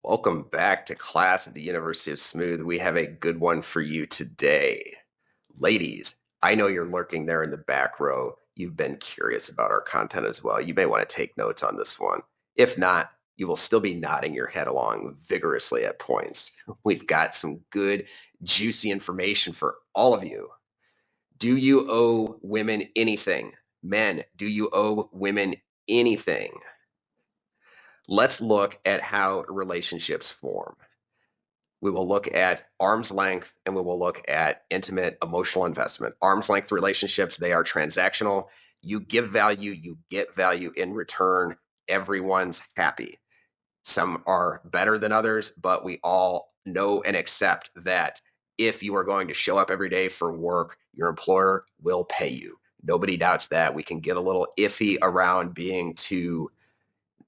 Welcome back to class at the University of Smooth. We have a good one for you today. Ladies, I know you're lurking there in the back row. You've been curious about our content as well. You may want to take notes on this one. If not, you will still be nodding your head along vigorously at points. We've got some good, juicy information for all of you. Do you owe women anything? Men, do you owe women anything? Let's look at how relationships form. We will look at arm's length and we will look at intimate emotional investment. Arm's length relationships, they are transactional. You give value, you get value in return. Everyone's happy. Some are better than others, but we all know and accept that if you are going to show up every day for work, your employer will pay you. Nobody doubts that. We can get a little iffy around being too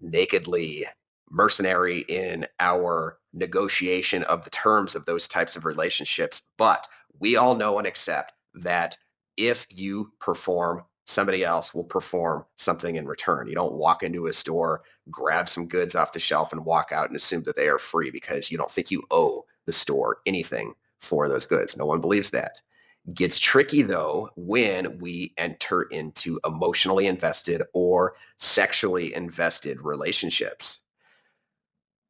nakedly mercenary in our negotiation of the terms of those types of relationships. But we all know and accept that if you perform, somebody else will perform something in return. You don't walk into a store, grab some goods off the shelf, and walk out and assume that they are free because you don't think you owe the store anything for those goods. No one believes that. Gets tricky though when we enter into emotionally invested or sexually invested relationships.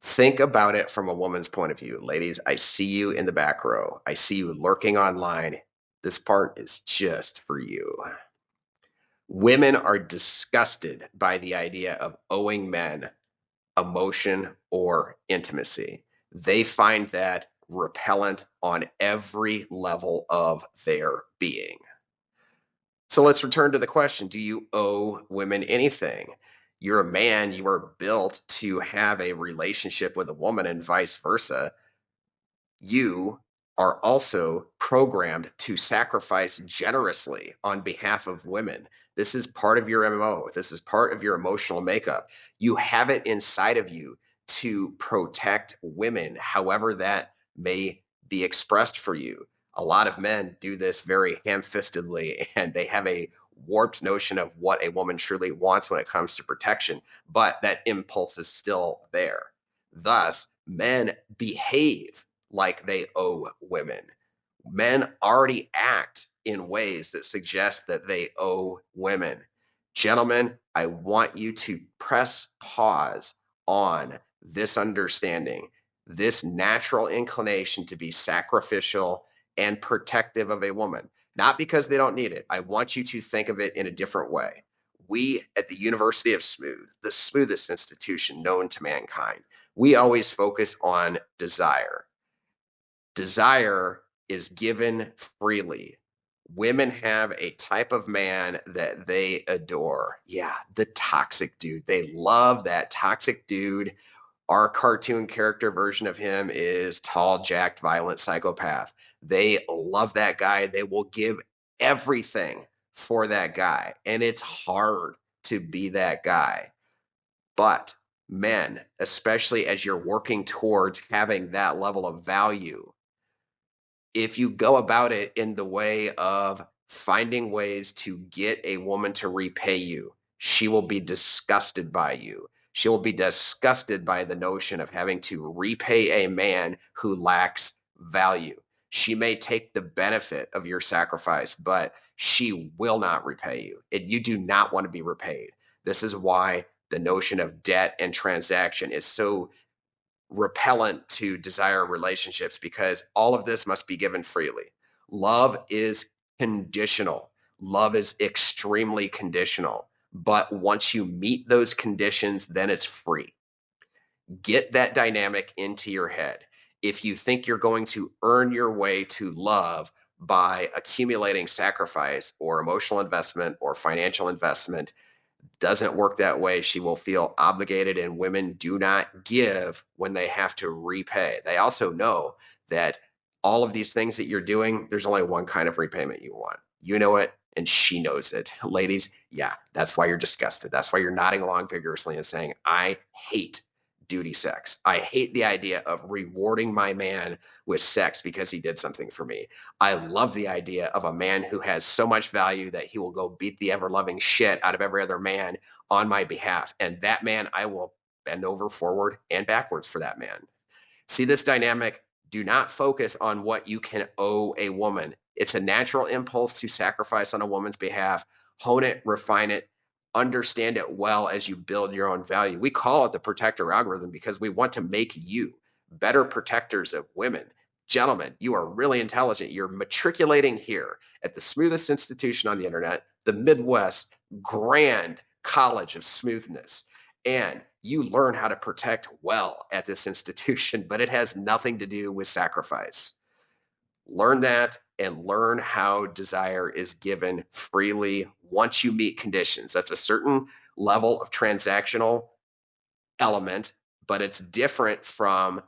Think about it from a woman's point of view. Ladies, I see you in the back row. I see you lurking online. This part is just for you. Women are disgusted by the idea of owing men emotion or intimacy. They find that repellent on every level of their being. So let's return to the question. Do you owe women anything? You're a man, you are built to have a relationship with a woman and vice versa. You are also programmed to sacrifice generously on behalf of women. This is part of your MMO. This is part of your emotional makeup. You have it inside of you to protect women, however that may be expressed for you. A lot of men do this very ham-fistedly, and they have a warped notion of what a woman truly wants when it comes to protection, but that impulse is still there. Thus, men behave like they owe women. Men already act in ways that suggest that they owe women. Gentlemen, I want you to press pause on this understanding, this natural inclination to be sacrificial and protective of a woman, not because they don't need it. I want you to think of it in a different way. We at the University of Smooth, the smoothest institution known to mankind, we always focus on desire. Desire is given freely. Women have a type of man that they adore. Yeah, the toxic dude. They love that toxic dude. Our cartoon character version of him is tall, jacked, violent psychopath. They love that guy. They will give everything for that guy. And it's hard to be that guy. But men, especially as you're working towards having that level of value, if you go about it in the way of finding ways to get a woman to repay you, she will be disgusted by you. She will be disgusted by the notion of having to repay a man who lacks value. She may take the benefit of your sacrifice, but she will not repay you. You do not want to be repaid. This is why the notion of debt and transaction is so repellent to desire relationships, because all of this must be given freely. Love is conditional. Love is extremely conditional. But once you meet those conditions, then it's free. Get that dynamic into your head. If you think you're going to earn your way to love by accumulating sacrifice or emotional investment or financial investment, doesn't work that way. She will feel obligated, and women do not give when they have to repay. They also know that all of these things that you're doing, there's only one kind of repayment you want. You know it, and she knows it. Ladies, yeah, that's why you're disgusted. That's why you're nodding along vigorously and saying, I hate duty sex. I hate the idea of rewarding my man with sex because he did something for me. I love the idea of a man who has so much value that he will go beat the ever loving shit out of every other man on my behalf. And that man, I will bend over forward and backwards for that man. See this dynamic? Do not focus on what you can owe a woman. It's a natural impulse to sacrifice on a woman's behalf. Hone it, refine it, understand it well as you build your own value. We call it the protector algorithm because we want to make you better protectors of women. Gentlemen, you are really intelligent. You're matriculating here at the smoothest institution on the internet, the Midwest Grand College of Smoothness. And you learn how to protect well at this institution, but it has nothing to do with sacrifice. Learn that and learn how desire is given freely once you meet conditions. That's a certain level of transactional element, but it's different from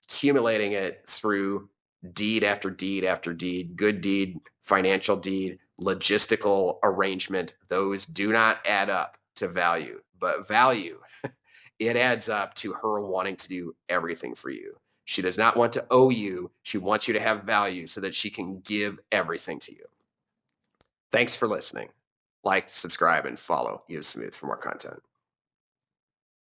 accumulating it through deed after deed after deed, good deed, financial deed, logistical arrangement. Those do not add up to value, but value, it adds up to her wanting to do everything for you. She does not want to owe you. She wants you to have value so that she can give everything to you. Thanks for listening. Like, subscribe, and follow Eve Smooth for more content.